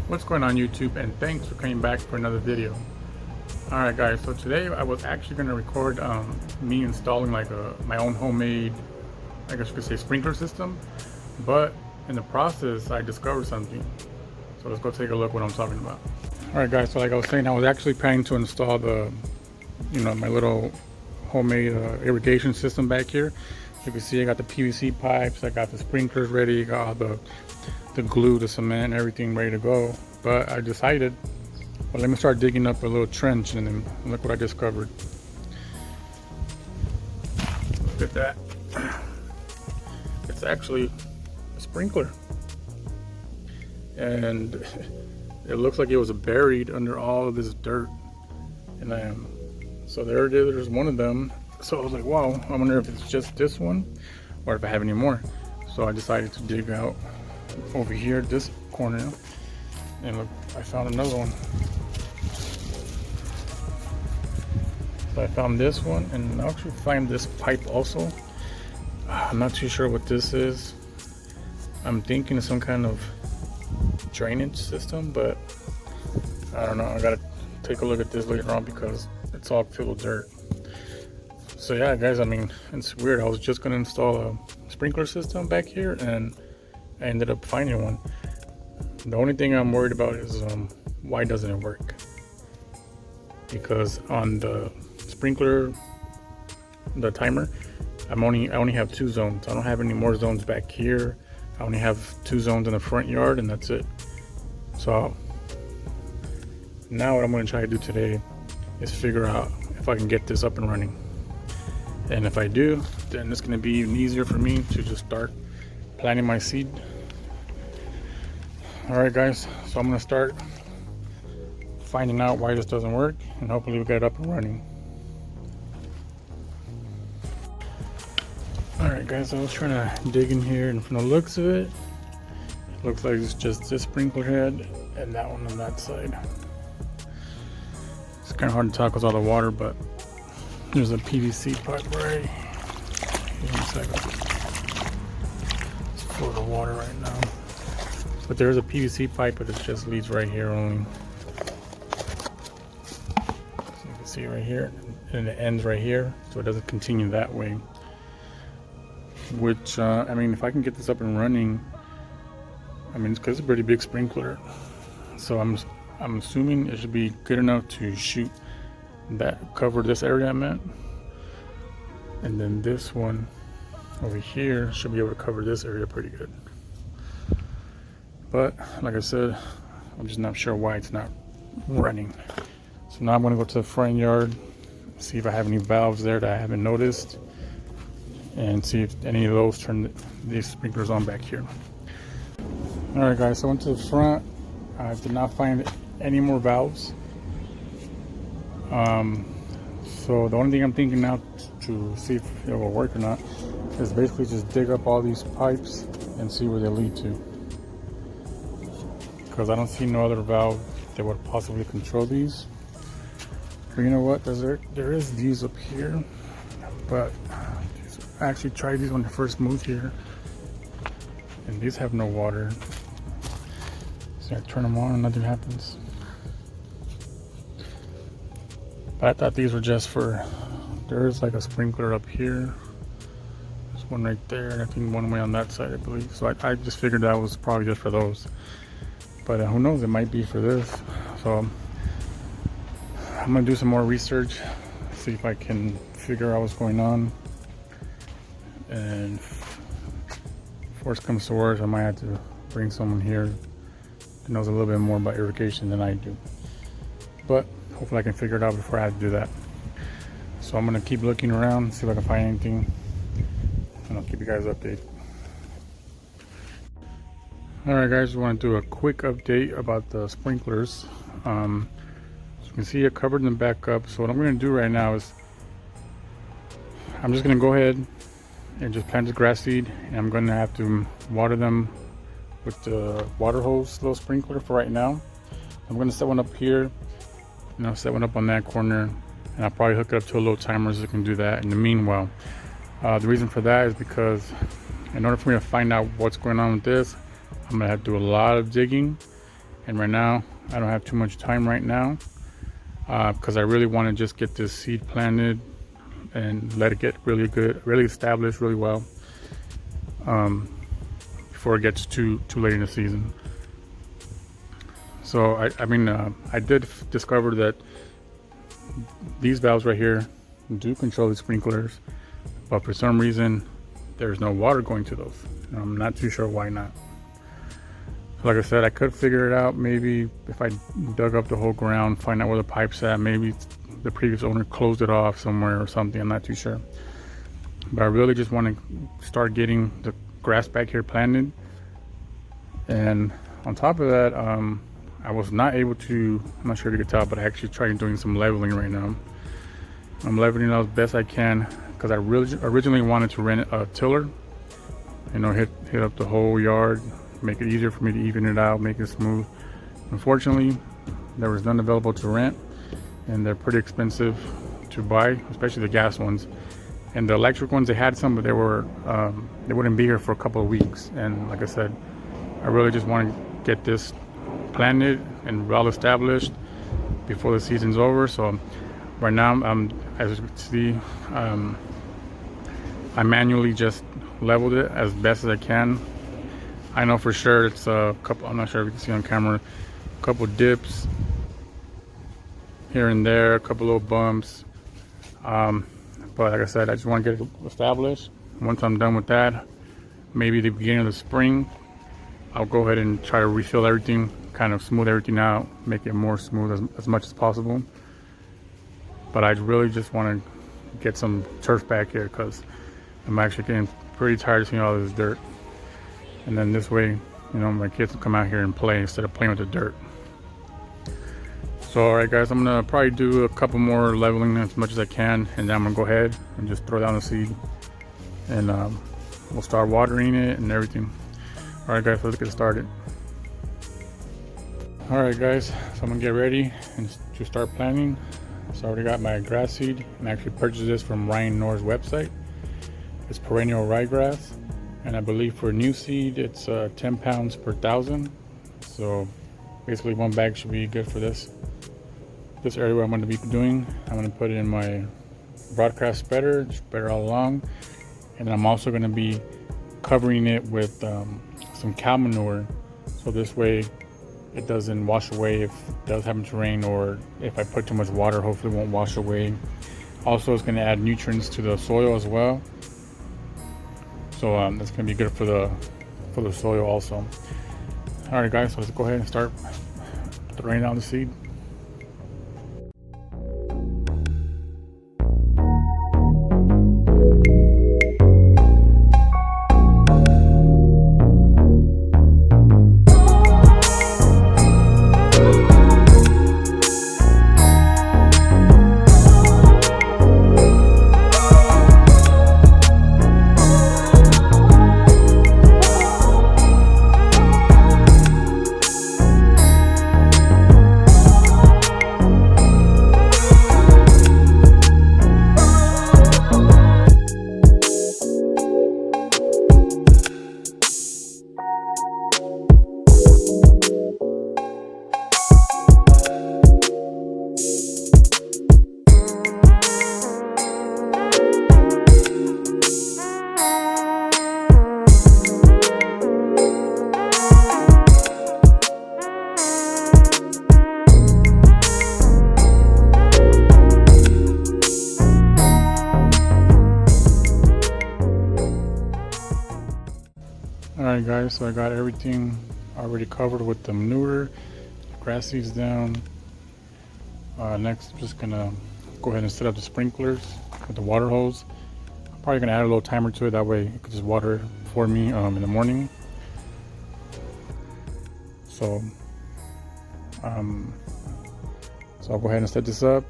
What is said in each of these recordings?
What's going on YouTube, and thanks for coming back for another video. Alright guys, so today I was actually going to record me installing like my own homemade, I guess you could say, sprinkler system, but in the process I discovered something. So let's go take a look what I'm talking about. Alright guys, so like I was saying, I was actually planning to install my little homemade irrigation system back here. You can see I got the PVC pipes, I got the sprinklers ready, got all the glue, the cement, everything ready to go. But I decided, well, let me start digging up a little trench, and then look what I discovered. Look at that. It's actually a sprinkler. And it looks like it was buried under all of this dirt. And so there's one of them. So I was like, wow, I wonder if it's just this one or if I have any more. So I decided to dig out over here, this corner, and look, I found another one. So I found this one, and I actually found this pipe also. I'm not too sure what this is. I'm thinking of some kind of drainage system, but I don't know. I gotta take a look at this later on because it's all filled with dirt. So yeah guys, I mean, it's weird. I was just gonna install a sprinkler system back here, and I ended up finding one. The only thing I'm worried about is why doesn't it work? Because on the sprinkler, the timer, I only have 2 zones. I don't have any more zones back here. I only have 2 zones in the front yard, and that's it. So now what I'm going to try to do today is figure out if I can get this up and running. And if I do, then it's going to be even easier for me to just start planting my seed. Alright guys, so I'm going to start finding out why this doesn't work, and hopefully we get it up and running. Alright guys, I was trying to dig in here, and from the looks of it, it looks like it's just this sprinkler head and that one on that side. It's kind of hard to tell because all the water, but there's a PVC pipe right here. 1 second. It's full of water right now. But there's a PVC pipe, but it just leads right here only. So you can see right here, and it ends right here, so it doesn't continue that way. Which, I mean, if I can get this up and running, I mean, it's a pretty big sprinkler. So I'm assuming it should be good enough to shoot that, cover this area I'm at. And then this one over here should be able to cover this area pretty good. But like I said, I'm just not sure why it's not running. So now I'm going to go to the front yard, see if I have any valves there that I haven't noticed, and see if any of those turn these sprinklers on back here. Alright guys, so I went to the front. I did not find any more valves. So the only thing I'm thinking now to see if it will work or not is basically just dig up all these pipes and see where they lead to. Because I don't see no other valve that would possibly control these. But you know what? There is these up here, but I actually tried these when I first moved here, and these have no water. So I turn them on and nothing happens. But I thought these were just for, there's like a sprinkler up here. There's one right there, and I think one way on that side, I believe. So I just figured that was probably just for those. But who knows, it might be for this. So I'm gonna do some more research, see if I can figure out what's going on. And if worst comes to worst, I might have to bring someone here that knows a little bit more about irrigation than I do. But hopefully I can figure it out before I have to do that. So I'm gonna keep looking around, see if I can find anything. keep you guys updated. Alright guys, we want to do a quick update about the sprinklers. As you can see, I covered them back up. So what I'm going to do right now is I'm just going to go ahead and just plant the grass seed, and I'm going to have to water them with the water hose little sprinkler for right now. I'm going to set one up here, set one up on that corner, and I'll probably hook it up to a little timer so I can do that in the meanwhile. The reason for that is because in order for me to find out what's going on with this, I'm gonna have to do a lot of digging, and right now I don't have too much time right now because I really want to just get this seed planted and let it get really good, really established really well before it gets too late in the season. So I did discover that these valves right here do control the sprinklers, but for some reason there's no water going to those. I'm not too sure why not. Like I said, I could figure it out maybe if I dug up the whole ground, find out where the pipe's at. Maybe the previous owner closed it off somewhere or something. I'm not too sure. But I really just want to start getting the grass back here planted. And on top of that, I was not able to, I'm not sure if you could tell, but I actually tried doing some leveling right now. I'm leveling out as best I can because I originally wanted to rent a tiller, hit up the whole yard, make it easier for me to even it out, make it smooth. Unfortunately, there was none available to rent, and they're pretty expensive to buy, especially the gas ones. And the electric ones, they had some, but they wouldn't be here for a couple of weeks. And like I said, I really just want to get this planted and well established before the season's over. So right now, as you can see, I manually just leveled it as best as I can. I know for sure it's a couple, I'm not sure if you can see on camera, a couple dips here and there, a couple little bumps. But like I said, I just want to get it established. Once I'm done with that, maybe the beginning of the spring, I'll go ahead and try to refill everything, kind of smooth everything out, make it more smooth as much as possible. But I really just want to get some turf back here because I'm actually getting pretty tired of seeing all this dirt. And then this way, my kids will come out here and play instead of playing with the dirt. So alright guys, I'm gonna probably do a couple more leveling as much as I can, and then I'm gonna go ahead and just throw down the seed, and we'll start watering it and everything. Alright guys, let's get started. Alright guys, so I'm gonna get ready and to start planting. So I already got my grass seed, and I actually purchased this from Ryan Knorr's website. It's perennial ryegrass. And I believe for new seed, it's 10 pounds per 1,000. So basically one bag should be good for this area where I'm going to be doing. I'm going to put it in my broadcast spreader all along. And then I'm also going to be covering it with some cow manure. So this way it doesn't wash away if it does happen to rain, or if I put too much water, hopefully it won't wash away. Also, it's going to add nutrients to the soil as well. So that's going to be good for the soil also. Alright guys, so let's go ahead and start throwing down the seed. Alright guys, so I got everything already covered with the manure, grass seeds down. Next I'm just gonna go ahead and set up the sprinklers with the water hose. Probably gonna add a little timer to it, that way it could just water for me in the morning. So I'll go ahead and set this up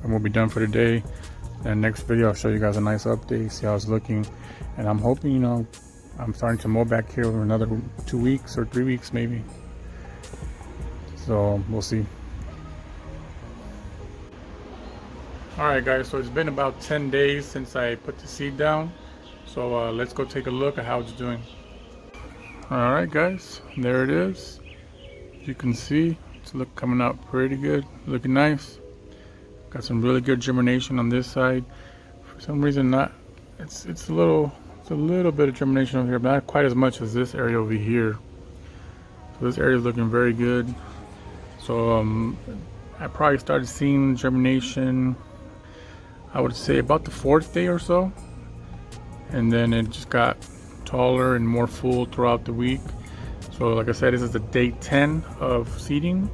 and we'll be done for today. And next video I'll show you guys a nice update, see how it's looking. And I'm hoping, you know, I'm starting to mow back here for another 2 weeks or 3 weeks maybe. So we'll see. Alright guys, so it's been about 10 days since I put the seed down. So let's go take a look at how it's doing. Alright guys, there it is. As you can see, it's coming out pretty good, looking nice. Got some really good germination on this side. For some reason it's a little bit of germination over here, but not quite as much as this area over here. So this area is looking very good. So I probably started seeing germination, I would say about the 4th day or so, and then it just got taller and more full throughout the week. So like I said, this is the day 10 of seeding,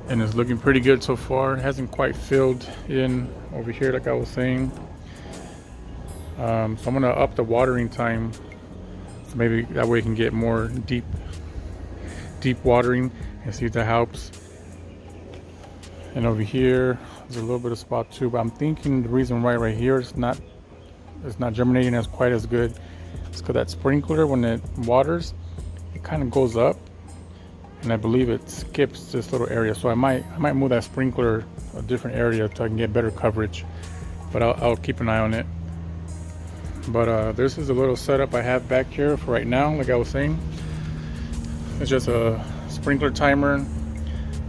and it's looking pretty good so far. It hasn't quite filled in over here like I was saying. So I'm gonna up the watering time, so maybe that way you can get more deep watering and see if that helps. And over here there's a little bit of spot too, but I'm thinking the reason why right here it's not germinating as quite as good is because that sprinkler, when it waters, it kind of goes up, and I believe it skips this little area. So I might move that sprinkler a different area so I can get better coverage, but I'll keep an eye on it. But this is a little setup I have back here for right now. Like I was saying, it's just a sprinkler timer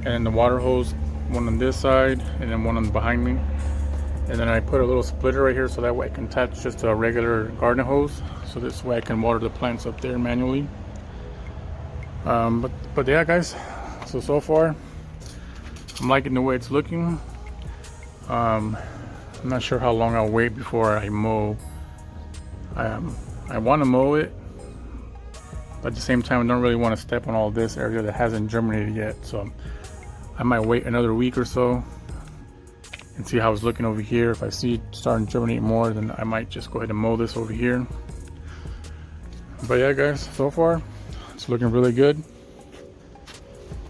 and the water hose, one on this side and then one on behind me. And then I put a little splitter right here so that way I can attach just a regular garden hose, so this way I can water the plants up there manually. But yeah guys, so far I'm liking the way it's looking. I'm not sure how long I'll wait before I mow. I want to mow it, but at the same time I don't really want to step on all this area that hasn't germinated yet. So I might wait another week or so and see how it's looking over here. If I see it starting to germinate more, then I might just go ahead and mow this over here. But yeah guys, so far it's looking really good,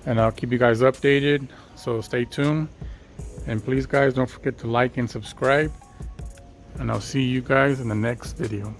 and I'll keep you guys updated, so stay tuned. And please guys, don't forget to like and subscribe, and I'll see you guys in the next video.